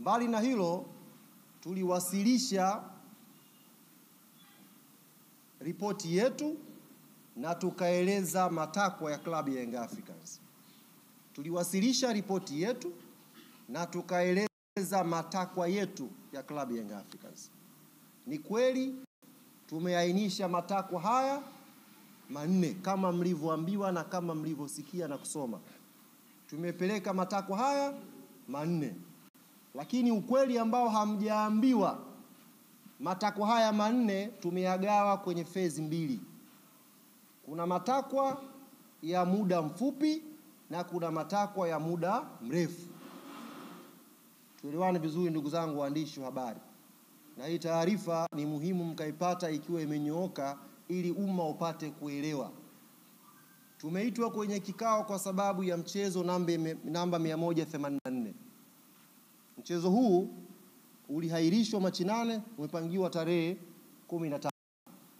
Mbali na hilo, tuliwasilisha ripoti yetu na tukaeleza matakwa ya klabu ya Young Africans. Tuliwasilisha ripoti yetu na tukaeleza matakwa yetu ya klabu ya Young Africans. Ni kweli tumeainisha matakwa haya manne kama mlivyoambiwa na kama mlivyosikia na kusoma. Tumepeleka matakwa haya manne. Lakini ukweli ambao hamjaambiwa, matakwa haya manne tumeyagawa kwenye phase mbili. Kuna matakwa ya muda mfupi na kuna matakwa ya muda mrefu. Tuelewane vizuri ndugu zangu waandishi wa habari. Na hii taarifa ni muhimu mkaipata ikiwa imenyooka ili umma upate kuelewa. Tumeitwa kwenye kikao kwa sababu ya mchezo namba 184. Mchezo huu ulihairishwa Machi 8, umepangiwa tarehe 15.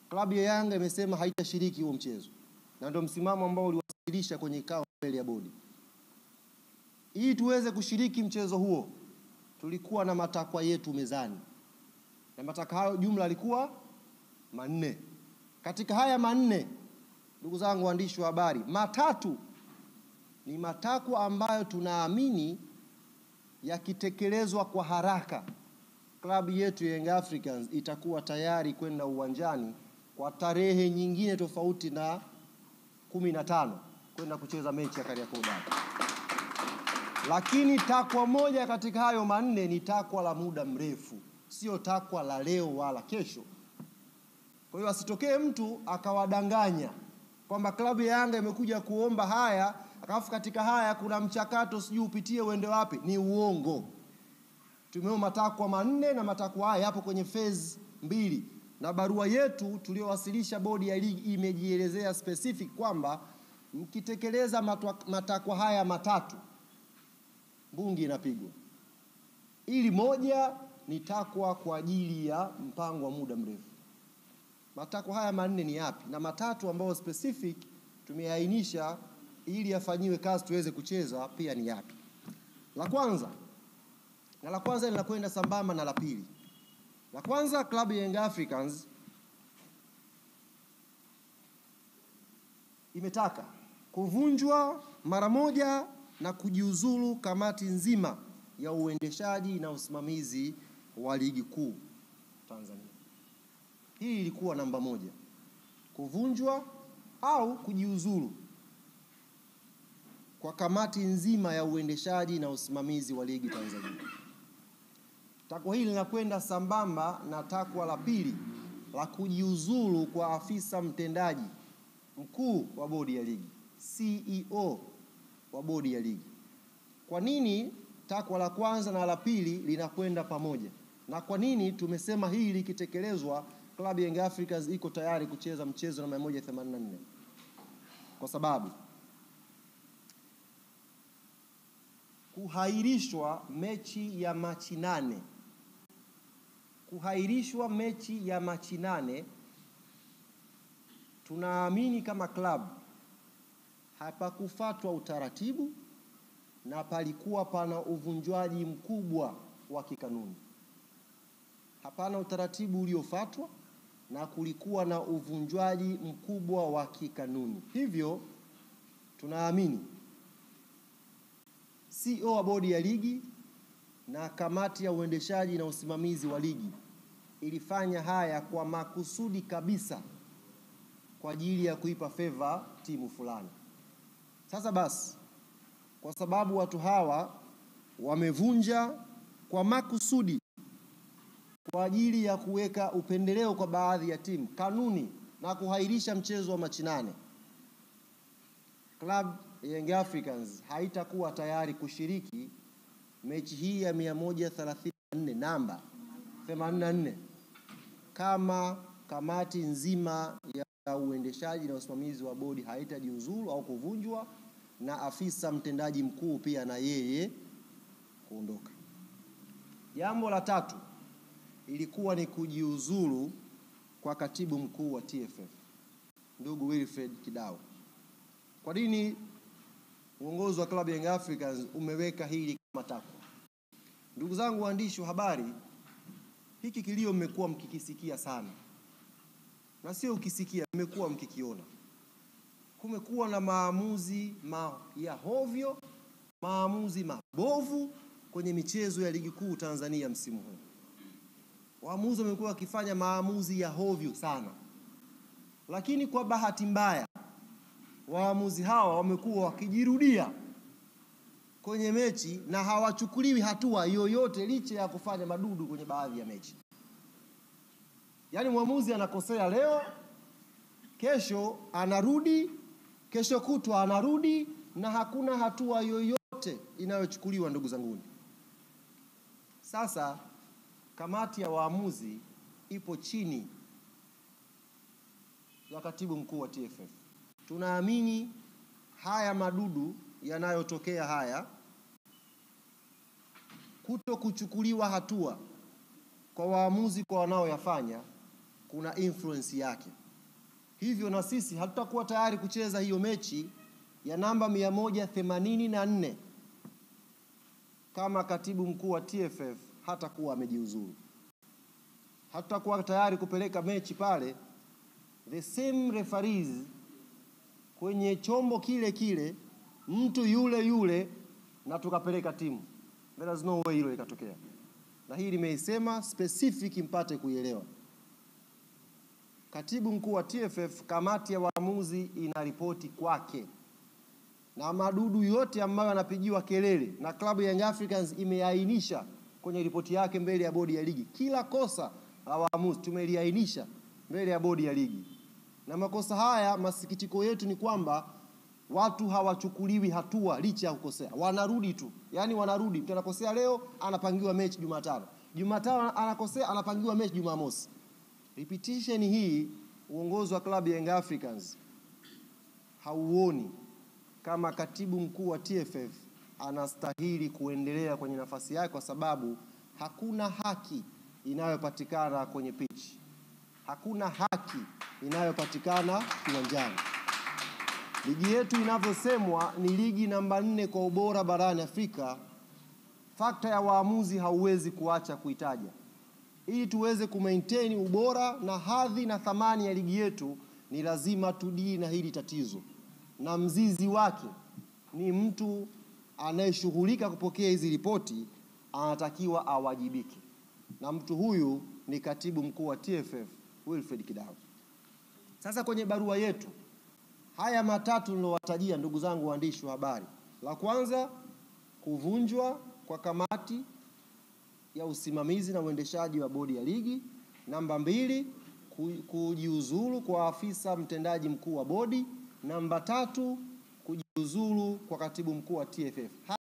Klabu ya Yanga imesema haitashiriki huo mchezo. Na ndio msimamo ambao uliwasilisha kwenye kikao mbele ya bodi. Ili tuweze kushiriki mchezo huo, tulikuwa na matakwa yetu mezani. Na matakwa hayo jumla yalikuwa manne. Katika haya manne, ndugu zangu waandishi wa habari, matatu ni matakwa ambayo tunaamini yakitekelezwa kwa haraka, klabu yetu ya Young Africans itakuwa tayari kwenda uwanjani kwa tarehe nyingine tofauti na 15 kwenda kucheza mechi ya Kariakoo Derby. Lakini takwa moja katika hayo manne ni takwa la muda mrefu, sio takwa la leo wala kesho. Kwa hiyo asitokee mtu akawadanganya kwamba klabu ya Yanga imekuja kuomba haya, alafu katika haya kuna mchakato sijui upitie uende wapi. Ni uongo. Tumeomba matakwa manne na matakwa haya yapo kwenye phase mbili. Na barua yetu tuliyowasilisha bodi ya ligi imejielezea specific kwamba mkitekeleza matakwa haya matatu, bungi inapigwa. Ili moja ni takwa kwa ajili ya mpango wa muda mrefu. Matakwa haya manne ni yapi? Na matatu ambayo specific tumeainisha ili yafanyiwe kazi tuweze kucheza pia ni yapi? La kwanza linakwenda sambamba na la pili. La kwanza, klabu ya Young Africans imetaka kuvunjwa mara moja na kujiuzulu kamati nzima ya uendeshaji na usimamizi wa ligi kuu Tanzania. Hii ilikuwa namba moja. Kuvunjwa au kujiuzulu kwa kamati nzima ya uendeshaji na usimamizi wa ligi Tanzania. Takwa hili linakwenda sambamba na takwa la pili la kujiuzulu kwa afisa mtendaji mkuu wa bodi ya ligi, CEO wa bodi ya ligi. Kwa nini takwa la kwanza na la pili linakwenda pamoja? Na kwa nini tumesema hili likitekelezwa klabu ya Young Africans iko tayari kucheza mchezo na 184? Kwa sababu kuhairishwa mechi ya Machi 8, tunaamini kama klabu hapakufuatwa utaratibu na palikuwa pana uvunjwaji mkubwa wa kikanuni. Hapana utaratibu uliofuatwa na kulikuwa na uvunjwaji mkubwa wa kikanuni. Hivyo tunaamini CEO wa bodi ya ligi na kamati ya uendeshaji na usimamizi wa ligi ilifanya haya kwa makusudi kabisa kwa ajili ya kuipa favor timu fulani. Sasa basi, kwa sababu watu hawa wamevunja kwa makusudi kwa ajili ya kuweka upendeleo kwa baadhi ya timu kanuni na kuhairisha mchezo wa Machi 8, Club Young Africans haitakuwa tayari kushiriki mechi hii ya 134 namba 84 kama kamati nzima ya uendeshaji na usimamizi wa bodi haitajiuzulu au kuvunjwa na afisa mtendaji mkuu pia na yeye kuondoka. Jambo la tatu ilikuwa ni kujiuzulu kwa katibu mkuu wa TFF, ndugu Wilfred Kidao. Kwa nini uongozi wa klabu ya Young Africans umeweka hili kama takwa? Ndugu zangu waandishi wa habari, hiki kilio mmekuwa mkikisikia sana. Na sio ukisikia, mmekuwa mkikiona. Kumekuwa na maamuzi ya hovyo, maamuzi mabovu kwenye michezo ya ligi kuu Tanzania msimu huu. Waamuzi wamekuwa wakifanya maamuzi ya hovyo sana. Lakini kwa bahati mbaya, waamuzi hawa wamekuwa wakijirudia kwenye mechi na hawachukuliwi hatua yoyote licha ya kufanya madudu kwenye baadhi ya mechi. Yaani mwamuzi anakosea leo, kesho anarudi, kesho kutwa anarudi, na hakuna hatua yoyote inayochukuliwa, ndugu zanguni. Sasa kamati ya waamuzi ipo chini ya katibu mkuu wa TFF. Tunaamini haya madudu yanayotokea haya, kuto kuchukuliwa hatua kwa waamuzi kwa wanaoyafanya, kuna influence yake. Hivyo na sisi hatutakuwa tayari kucheza hiyo mechi ya namba 184 kama katibu mkuu wa TFF hatakuwa amejiuzuru. Hatutakuwa tayari kupeleka mechi pale, the same referees kwenye chombo kile kile, mtu yule yule, na tukapeleka timu. There is no way hilo likatokea. Na hii nimeisema specific mpate kuielewa. Katibu mkuu wa TFF, kamati ya waamuzi inaripoti kwake. Na madudu yote ambayo yanapigiwa kelele, na klabu ya Young Africans imeainisha kwenye ripoti yake mbele ya bodi ya ligi. Kila kosa la waamuzi tumeliainisha mbele ya bodi ya ligi. Na makosa haya, masikitiko yetu ni kwamba watu hawachukuliwi hatua licha ya kukosea. Wanarudi tu. Yaani wanarudi. Mtu anakosea leo, anapangiwa mechi Jumatano. Jumatano anakosea, anapangiwa mechi Jumamosi. Repetition hii, uongozi wa klabu ya Young Africans hauoni kama katibu mkuu wa TFF anastahili kuendelea kwenye nafasi yake, kwa sababu hakuna haki inayopatikana kwenye pitch. Hakuna haki inayopatikana kiwanjani. Ligi yetu inavyosemwa ni ligi namba 4 kwa ubora barani Afrika. Fakta ya waamuzi hauwezi kuacha kuitaja. Ili tuweze kumaintain ubora na hadhi na thamani ya ligi yetu, ni lazima tudili na hili tatizo. Na mzizi wake ni mtu anayeshughulika kupokea hizi ripoti, anatakiwa awajibike. Na mtu huyu ni katibu mkuu wa TFF, Wilfred Kidao. Sasa kwenye barua yetu, haya matatu nilowatajia, ndugu zangu waandishi wa habari. La kwanza, kuvunjwa kwa kamati ya usimamizi na uendeshaji wa bodi ya ligi. Namba 2, kujiuzulu kwa afisa mtendaji mkuu wa bodi. Namba 3, kujiuzulu kwa katibu mkuu wa TFF.